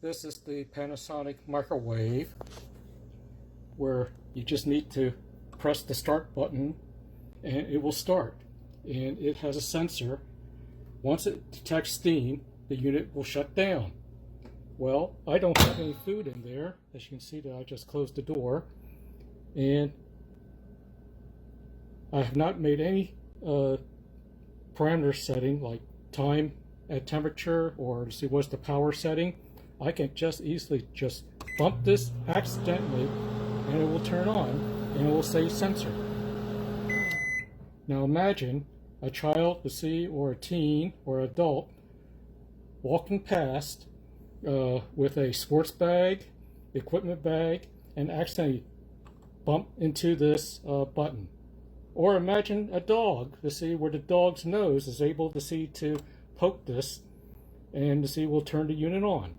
This is the Panasonic microwave, where you just need to press the start button and it will start. And it has a sensor. Once it detects steam, the unit will shut down. Well, I don't have any food in there. As you can see, that I just closed the door, and I have not made any parameter setting like time at temperature or to see what's the power setting. I can just easily just bump this accidentally and it will turn on and it will say sensor. Now imagine a child, to see, or a teen or adult walking past with a sports bag, equipment bag, and accidentally bump into this button. Or imagine a dog, to see where the dog's nose is able to see to poke this, and to see will turn the unit on.